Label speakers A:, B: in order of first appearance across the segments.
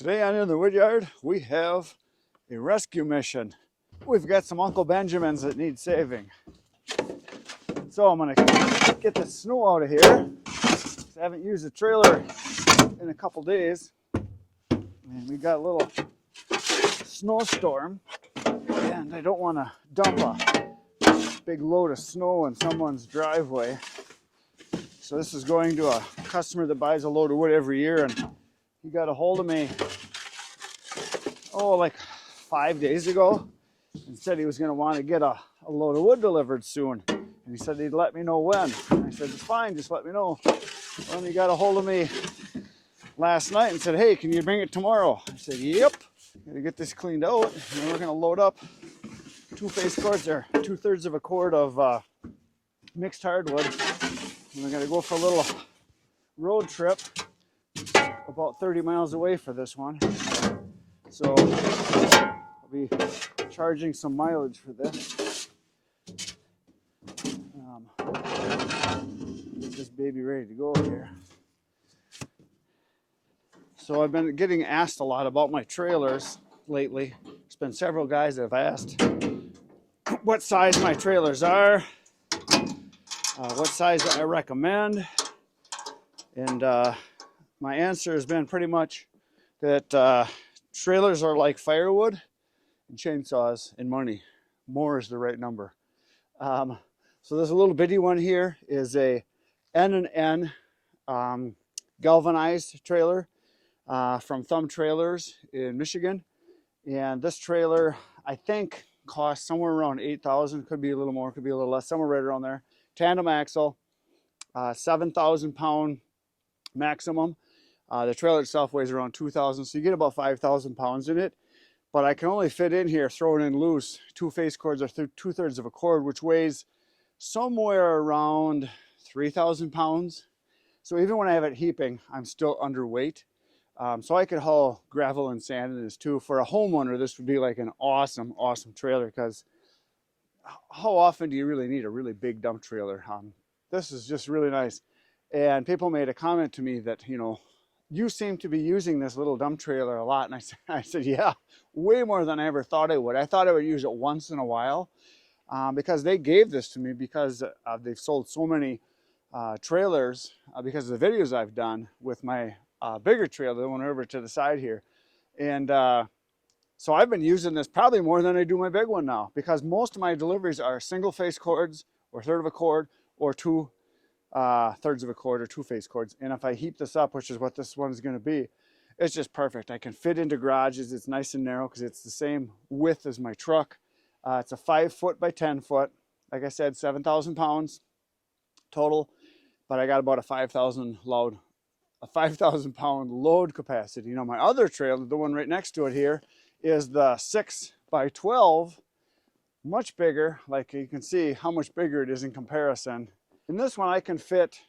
A: Today on In the Woodyard, we have a rescue mission. We've got some Uncle Benjamins that need saving. So I'm gonna get the snow out of here. I haven't used the trailer in a couple days. And we got a little snowstorm and I don't wanna dump a big load of snow in someone's driveway. So this is going to a customer that buys a load of wood every year, and he got a hold of me, like 5 days ago, and said he was going to want to get a load of wood delivered soon. And he said he'd let me know when. And I said, it's fine, just let me know. Well, he got a hold of me last night and said, hey, can you bring it tomorrow? I said, yep. Gonna get this cleaned out, and then we're going to load up 2 face cords there, 2/3 of a cord of mixed hardwood. And we're going to go for a little road trip about 30 miles away for this one. So I'll be charging some mileage for this. Get this baby ready to go here. So I've been getting asked a lot about my trailers lately. There's been several guys that have asked what size my trailers are, what size I recommend, and my answer has been pretty much that trailers are like firewood and chainsaws in money. More is the right number. So there's a little bitty one here, is a N&N galvanized trailer from Thumb Trailers in Michigan. And this trailer, I think, costs somewhere around $8,000. Could be a little more, could be a little less, somewhere right around there. Tandem axle, 7,000 pound maximum. The trailer itself weighs around 2,000, so you get about 5,000 pounds in it. But I can only fit in here, thrown in loose, 2 face cords or 2/3 of a cord, which weighs somewhere around 3,000 pounds. So even when I have it heaping, I'm still underweight. So I could haul gravel and sand in this too. For a homeowner, this would be like an awesome, awesome trailer, because how often do you really need a really big dump trailer? This is just really nice. And people made a comment to me that, you seem to be using this little dump trailer a lot. And I said, yeah, way more than I ever thought I would. I thought I would use it once in a while because they gave this to me because they've sold so many trailers because of the videos I've done with my bigger trailer, the one over to the side here. And so I've been using this probably more than I do my big one now, because most of my deliveries are single face cords or 1/3 of a cord or 2/3 of a cord or 2 face cords. And if I heap this up, which is what this one's going to be, it's just perfect. I can fit into garages. It's nice and narrow because it's the same width as my truck. It's a 5 foot by 10 foot. Like I said, 7,000 pounds total, but I got about a 5,000 pound load capacity. My other trailer, the one right next to it here, is the 6 by 12, much bigger. Like you can see how much bigger it is in comparison. In this one, I can fit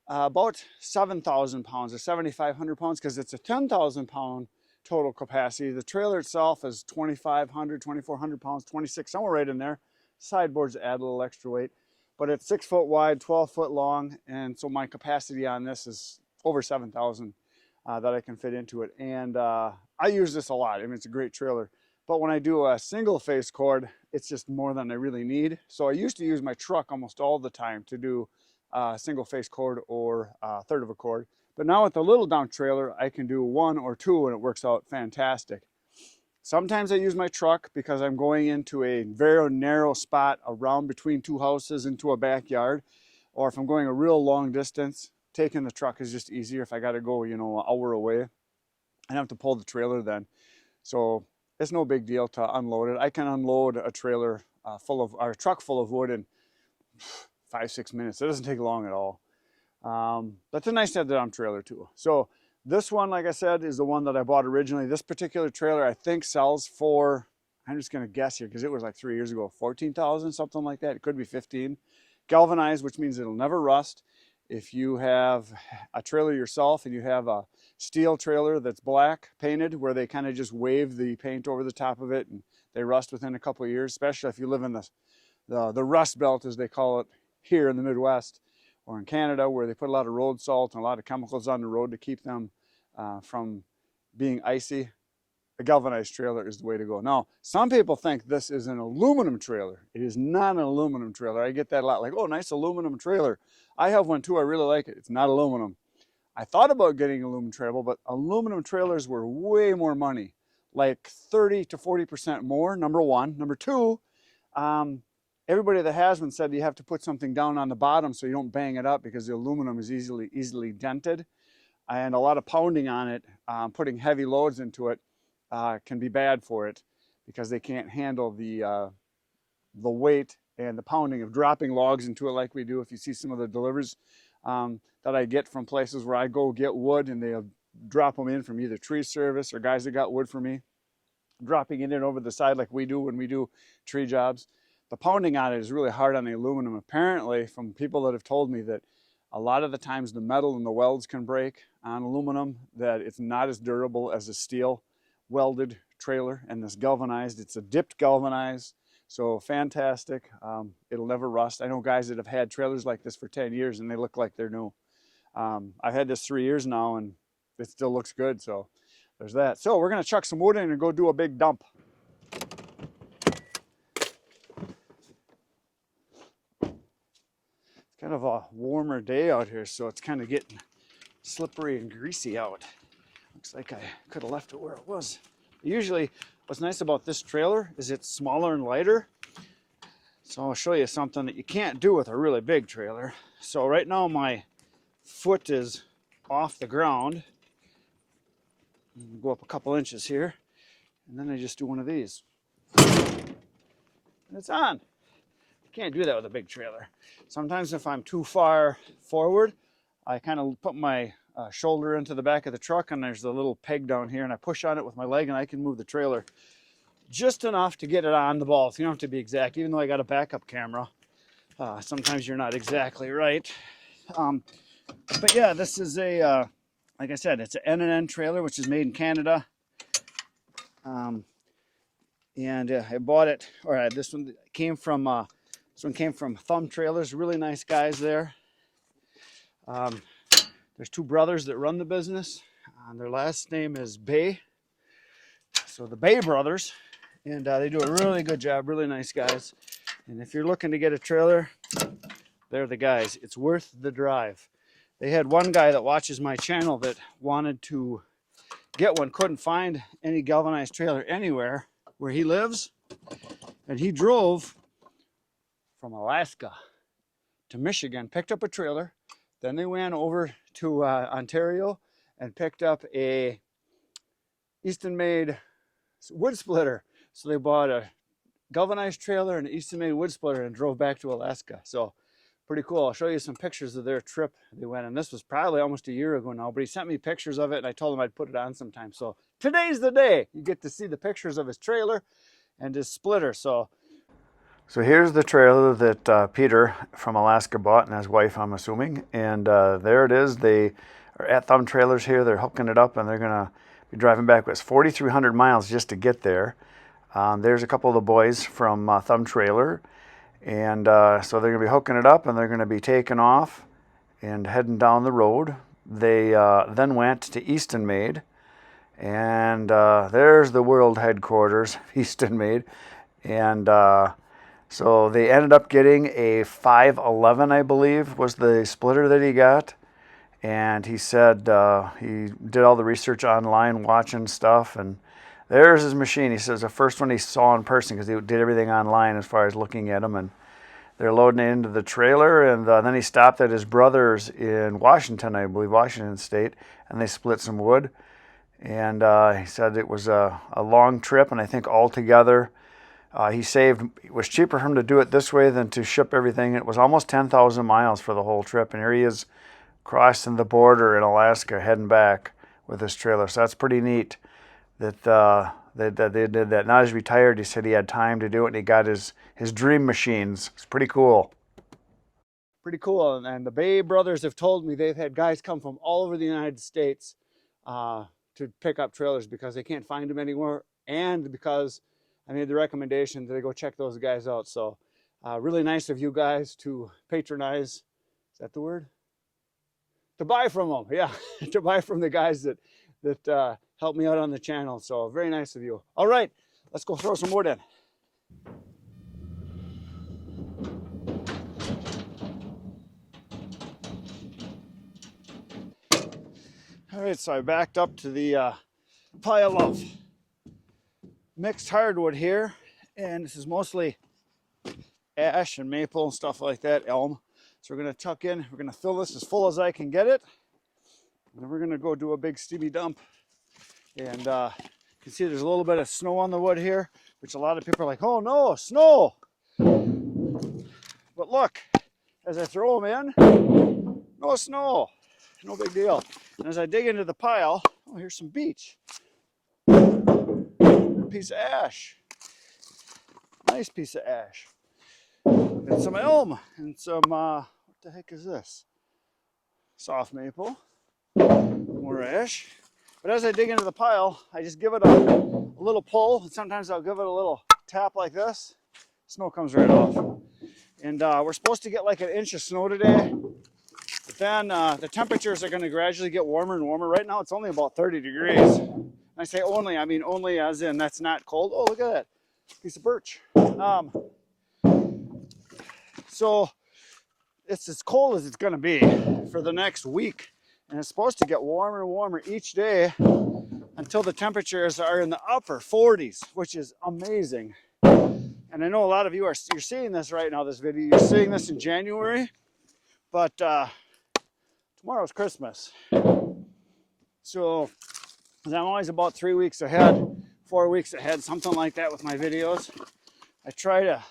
A: about 7,000 pounds or 7,500 pounds because it's a 10,000 pound total capacity. The trailer itself is 2,500, 2,400 pounds, 26, somewhere right in there. Sideboards add a little extra weight, but it's 6 foot wide, 12 foot long. And so my capacity on this is over 7,000 that I can fit into it. And I use this a lot. I mean, it's a great trailer. But when I do a single face cord, it's just more than I really need. So I used to use my truck almost all the time to do a single face cord or 1/3 of a cord. But now with the little dump trailer, I can do 1 or 2 and it works out fantastic. Sometimes I use my truck because I'm going into a very narrow spot around between 2 houses into a backyard. Or if I'm going a real long distance, taking the truck is just easier. If I got to go, an hour away, I have to pull the trailer then. So it's no big deal to unload it. I can unload a trailer or a truck full of wood in 5-6 minutes. It doesn't take long at all. But it's nice to have the dump trailer too. So this one, like I said, is the one that I bought originally. This particular trailer, I think, sells for, I'm just going to guess here because it was like 3 years ago, 14,000, something like that. It could be 15. Galvanized, which means it'll never rust. If you have a trailer yourself and you have a steel trailer that's black painted, where they kind of just wave the paint over the top of it and they rust within a couple of years, especially if you live in the rust belt, as they call it here in the Midwest or in Canada, where they put a lot of road salt and a lot of chemicals on the road to keep them from being icy, a galvanized trailer is the way to go. Now, some people think this is an aluminum trailer. It is not an aluminum trailer. I get that a lot, like, oh, nice aluminum trailer. I have one too, I really like it. It's not aluminum. I thought about getting an aluminum trailer, but aluminum trailers were way more money, like 30 to 40% more, number one. Number two, everybody that has one said you have to put something down on the bottom so you don't bang it up because the aluminum is easily dented. And a lot of pounding on it, putting heavy loads into it, can be bad for it because they can't handle the weight and the pounding of dropping logs into it like we do. If you see some of the deliveries that I get from places where I go get wood and they'll drop them in from either tree service or guys that got wood for me, dropping it in over the side like we do when we do tree jobs. The pounding on it is really hard on the aluminum. Apparently, from people that have told me that a lot of the times the metal and the welds can break on aluminum, that it's not as durable as a steel welded trailer. And this galvanized, it's a dipped galvanized, so fantastic. It'll never rust. I know guys that have had trailers like this for 10 years and they look like they're new. I've had this 3 years now and it still looks good, so there's that. So we're gonna chuck some wood in and go do a big dump. It's kind of a warmer day out here, so it's kind of getting slippery and greasy out. Looks like I could have left it where it was. Usually, what's nice about this trailer is it's smaller and lighter. So I'll show you something that you can't do with a really big trailer. So right now my foot is off the ground. Go up a couple inches here, and then I just do one of these. And it's on. You can't do that with a big trailer. Sometimes if I'm too far forward, I kind of put my shoulder into the back of the truck, and there's a little peg down here, and I push on it with my leg, and I can move the trailer just enough to get it on the ball. So you don't have to be exact, even though I got a backup camera. Sometimes you're not exactly right. But yeah, this is a, like I said, it's an N&N trailer, which is made in Canada. And I bought it, or this one came from Thumb Trailers. Really nice guys there. There's two brothers that run the business. Their last name is Bay. So the Bay brothers, and they do a really good job, really nice guys. And if you're looking to get a trailer, they're the guys. It's worth the drive. They had one guy that watches my channel that wanted to get one, couldn't find any galvanized trailer anywhere where he lives. And he drove from Alaska to Michigan, picked up a trailer. Then they went over to Ontario and picked up a Eastonmade wood splitter. So they bought a galvanized trailer and an Eastonmade wood splitter and drove back to Alaska. So pretty cool. I'll show you some pictures of their trip they went, and this was probably almost a year ago now, but he sent me pictures of it and I told him I'd put it on sometime. So today's the day. You get to see the pictures of his trailer and his splitter. So here's the trailer that Peter from Alaska bought, and his wife, I'm assuming. And there it is. They are at Thumb Trailers here. They're hooking it up, and they're going to be driving back. It's 4,300 miles just to get there. There's a couple of the boys from Thumb Trailer. And so they're going to be hooking it up, and they're going to be taking off and heading down the road. They then went to Eastonmade. And there's the world headquarters, Eastonmade. And so they ended up getting a 511, I believe, was the splitter that he got. And he said he did all the research online, watching stuff. And there's his machine. He says the first one he saw in person, because he did everything online as far as looking at them. And they're loading it into the trailer. And then he stopped at his brother's in Washington, I believe, Washington State. And they split some wood. And he said it was a long trip. And I think altogether, it was cheaper for him to do it this way than to ship everything. It was almost 10,000 miles for the whole trip. And here he is crossing the border in Alaska, heading back with his trailer. So that's pretty neat that they did that. Now he's retired. He said he had time to do it, and he got his dream machines. It's pretty cool. Pretty cool. And the Bay brothers have told me they've had guys come from all over the United States to pick up trailers because they can't find them anywhere, and because I made the recommendation that they go check those guys out. So really nice of you guys to patronize. Is that the word? To buy from them, yeah. To buy from the guys that that helped me out on the channel. So very nice of you. All right, let's go throw some wood in. All right, so I backed up to the pile of mixed hardwood here, and this is mostly ash and maple and stuff like that, elm. So we're gonna tuck in, we're gonna fill this as full as I can get it, and then we're gonna go do a big steamy dump. And you can see there's a little bit of snow on the wood here, which a lot of people are like, oh no, snow. But look, as I throw them in, no snow, no big deal. And as I dig into the pile, oh, here's some beech. Piece of ash. Nice piece of ash. And some elm and some, what the heck is this? Soft maple. More ash. But as I dig into the pile, I just give it a little pull. And sometimes I'll give it a little tap like this. Snow comes right off. And we're supposed to get like an inch of snow today. But then the temperatures are going to gradually get warmer and warmer. Right now it's only about 30 degrees. And I say only, I mean only as in that's not cold. Oh, look at that. Piece of birch. So it's as cold as it's going to be for the next week. And it's supposed to get warmer and warmer each day until the temperatures are in the upper 40s, which is amazing. And I know a lot of you you're seeing this right now, this video. You're seeing this in January, but tomorrow's Christmas. So I'm always about 3 weeks ahead, 4 weeks ahead, something like that with my videos. I try to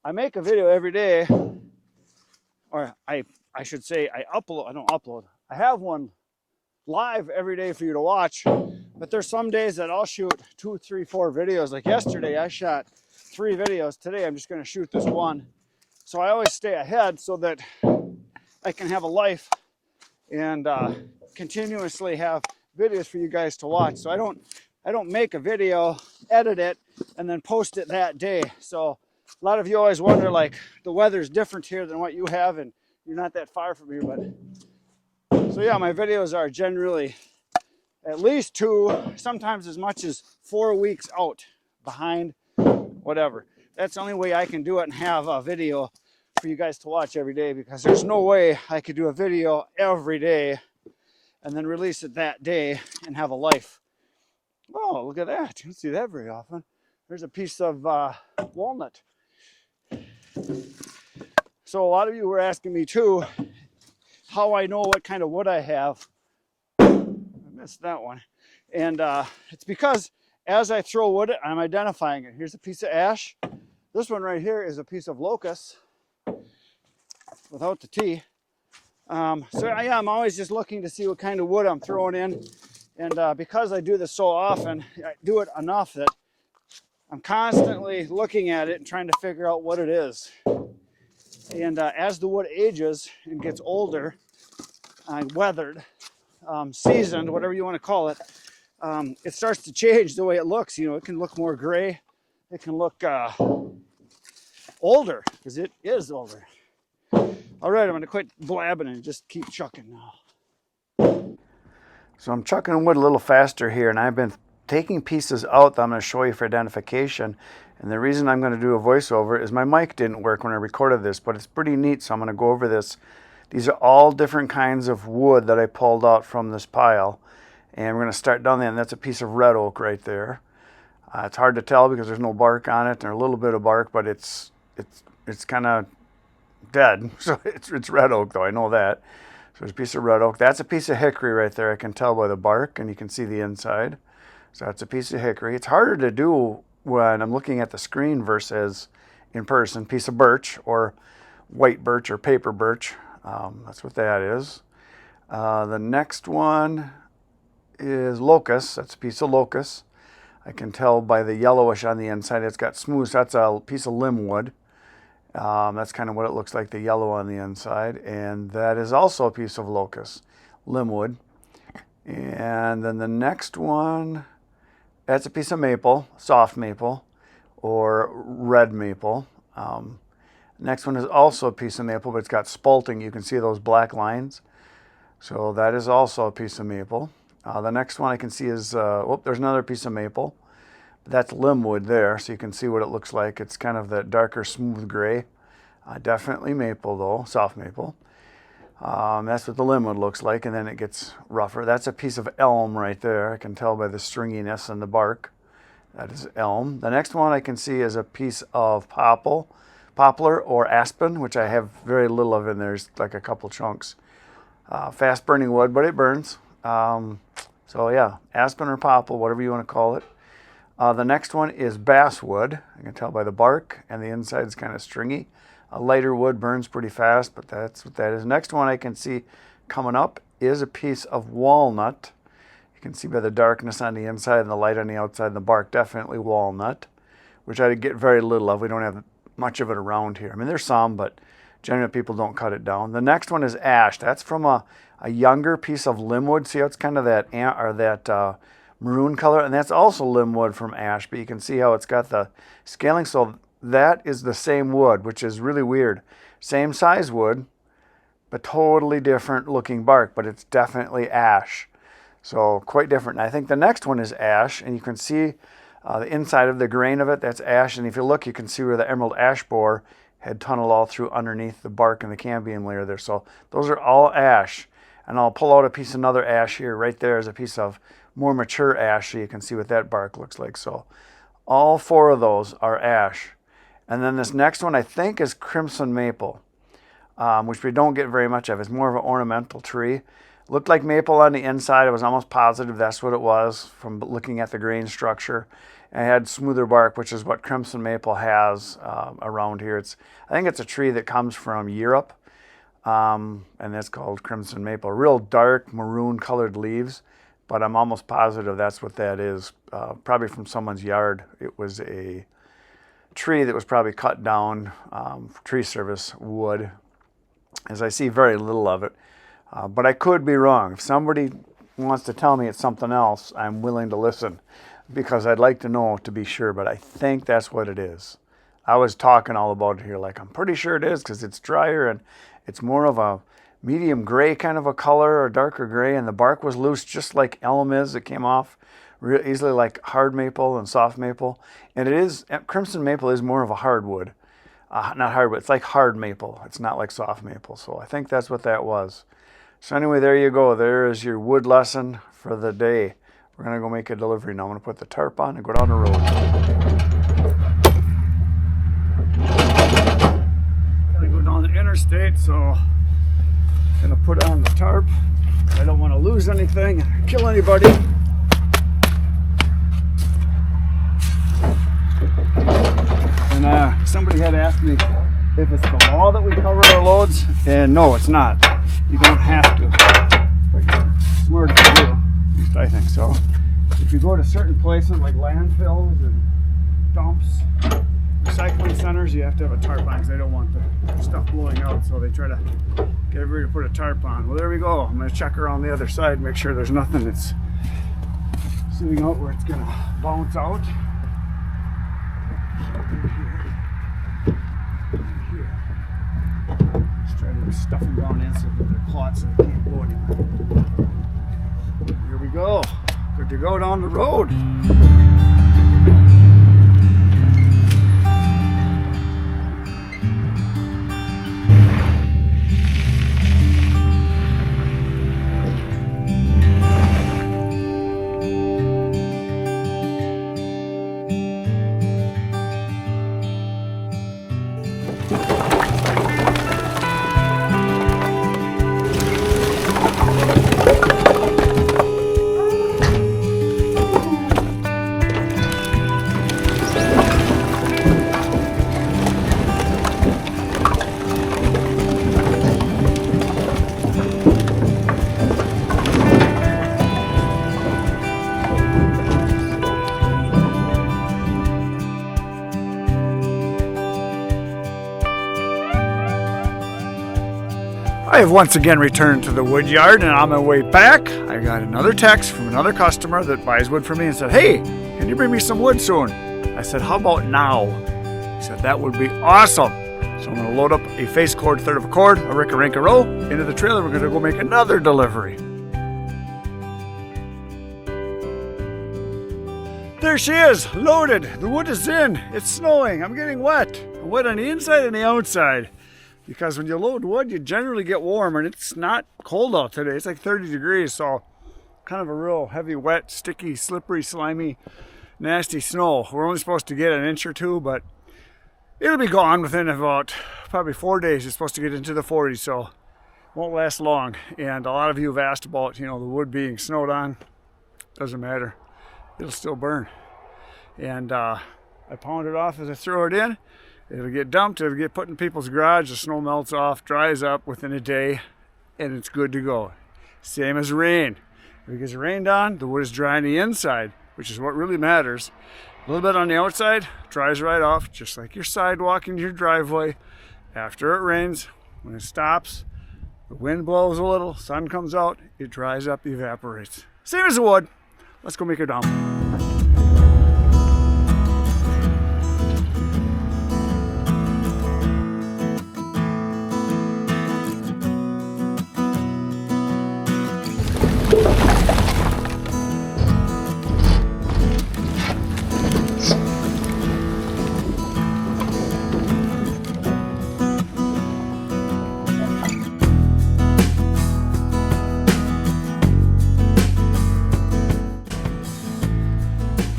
A: I make a video every day, or I should say I don't upload. I have one live every day for you to watch, but there's some days that I'll shoot 2, 3, 4 videos. Like yesterday, I shot 3 videos. Today, I'm just going to shoot this one. So I always stay ahead so that I can have a life and continuously have videos for you guys to watch. So I don't make a video, edit it, and then post it that day. So a lot of you always wonder, like, the weather's different here than what you have, and you're not that far from here. But so yeah, my videos are generally at least 2, sometimes as much as 4 weeks out behind, whatever. That's the only way I can do it and have a video for you guys to watch every day, because there's no way I could do a video every day and then release it that day and have a life. Oh, look at that. You don't see that very often. There's a piece of walnut. So a lot of you were asking me too, how I know what kind of wood I have. I missed that one. And it's because as I throw wood, I'm identifying it. Here's a piece of ash. This one right here is a piece of locust without the T. So I'm always just looking to see what kind of wood I'm throwing in. And because I do this so often, I do it enough that I'm constantly looking at it and trying to figure out what it is. And as the wood ages and gets older, weathered, seasoned, whatever you want to call it, it starts to change the way it looks. You know, it can look more gray. It can look older, because it is older. All right, I'm going to quit blabbing and just keep chucking now. So I'm chucking wood a little faster here, and I've been taking pieces out that I'm going to show you for identification. And the reason I'm going to do a voiceover is my mic didn't work when I recorded this, but it's pretty neat, so I'm going to go over this. These are all different kinds of wood that I pulled out from this pile. And we're going to start down there, and that's a piece of red oak right there. It's hard to tell because there's no bark on it, and a little bit of bark, but it's kind of dead. So it's red oak, though, I know that. So there's a piece of red oak. That's a piece of hickory right there. I can tell by the bark, and you can see the inside. So that's a piece of hickory. It's harder to do when I'm looking at the screen versus in person. Piece of birch, or white birch, or paper birch. That's what that is. The next one is locust. That's a piece of locust. I can tell by the yellowish on the inside. It's got smooth. So that's a piece of limb wood. That's kind of what it looks like, the yellow on the inside. And that is also a piece of locust, limb wood. And then the next one, that's a piece of maple, soft maple, or red maple. Next one is also a piece of maple, but it's got spalting. You can see those black lines. So that is also a piece of maple. The next one I can see is, there's another piece of maple. That's limb wood there, so you can see what it looks like. It's kind of that darker, smooth gray. Definitely maple though, soft maple. That's what the limb wood looks like, and then it gets rougher. That's a piece of elm right there. I can tell by the stringiness in the bark. That is elm. The next one I can see is a piece of poplar or aspen, which I have very little of in there. There's like a couple chunks. Fast burning wood, but it burns. So yeah, aspen or poplar, whatever you want to call it. The next one is basswood. I can tell by the bark, and the inside is kind of stringy. A lighter wood burns pretty fast, but that's what that is. Next one I can see coming up is a piece of walnut. You can see by the darkness on the inside and the light on the outside, and the bark, definitely walnut, which I get very little of. We don't have much of it around here. I mean, there's some, but generally people don't cut it down. The next one is ash. That's from a younger piece of limb wood. See how it's kind of that maroon color, and that's also limb wood from ash, but you can see how it's got the scaling. So that is the same wood, which is really weird. Same size wood, but totally different looking bark, but it's definitely ash. So quite different. And I think the next one is ash, and you can see the inside of the grain of it, that's ash. And if you look, you can see where the emerald ash borer had tunneled all through underneath the bark and the cambium layer there. So those are all ash. And I'll pull out a piece, another ash here. Right there is a piece of more mature ash, so you can see what that bark looks like. So all four of those are ash. And then this next one I think is crimson maple, which we don't get very much of. It's more of an ornamental tree. Looked like maple on the inside. I was almost positive that's what it was from looking at the grain structure. And it had smoother bark, which is what crimson maple has around here. I think it's a tree that comes from Europe, and it's called crimson maple. Real dark maroon colored leaves, but I'm almost positive that's what that is. Probably from someone's yard. It was a tree that was probably cut down, tree service wood, as I see very little of it. But I could be wrong. If somebody wants to tell me it's something else, I'm willing to listen, because I'd like to know to be sure, but I think that's what it is. I was talking all about it here, like I'm pretty sure it is, because it's drier and it's more of a medium gray kind of a color, or darker gray, and the bark was loose just like elm is. It came off real easily like hard maple and soft maple. And it is, crimson maple is more of a hardwood. Not hardwood, it's like hard maple. It's not like soft maple. So I think that's what that was. So anyway, there you go. There is your wood lesson for the day. We're going to go make a delivery now. I'm going to put the tarp on and go down the road. Going to go down the interstate, so I'm going to put on the tarp. I don't want to lose anything, kill anybody. And somebody had asked me if it's the law that we cover our loads, and no, it's not. You don't have to. But it's smart to do. At least I think so. If you go to certain places like landfills and dumps, recycling centers, you have to have a tarp on because they don't want the stuff blowing out, so they try to get everybody to put a tarp on. Well, there we go. I'm going to check around the other side, make sure there's nothing that's sitting out where it's going to bounce out. Just try to stuff them down in so that they're caught so they can't go anywhere. Here we go. Good to go down the road. I have once again returned to the wood yard, and on my way back, I got another text from another customer that buys wood from me and said, "Hey, can you bring me some wood soon?" I said, "How about now?" He said, "That would be awesome." So I'm gonna load up a face cord, third of a cord, a Ricka row into the trailer. We're gonna go make another delivery. There she is, loaded. The wood is in. It's snowing. I'm getting wet. I'm wet on the inside and the outside. Because when you load wood, you generally get warm, and it's not cold out today. It's like 30 degrees, so kind of a real heavy, wet, sticky, slippery, slimy, nasty snow. We're only supposed to get an inch or two, but it'll be gone within about probably 4 days. It's supposed to get into the 40s, so it won't last long. And a lot of you have asked about, the wood being snowed on. Doesn't matter. It'll still burn. And I pound it off as I throw it in. It'll get dumped, it'll get put in people's garage, the snow melts off, dries up within a day, and it's good to go. Same as rain. If it gets rained on, the wood is dry on the inside, which is what really matters. A little bit on the outside, dries right off, just like your sidewalk in your driveway. After it rains, when it stops, the wind blows a little, sun comes out, it dries up, evaporates. Same as the wood. Let's go make a dump.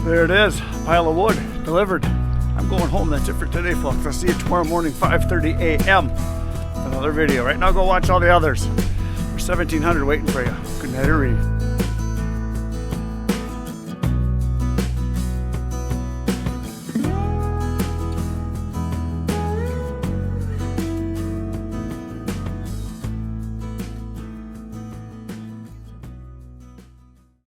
A: There it is, pile of wood delivered. I'm going home. That's it for today, folks. I'll see you tomorrow morning, 5:30 a.m. Another video. Right now, go watch all the others. There's 1,700 waiting for you. Good night, read.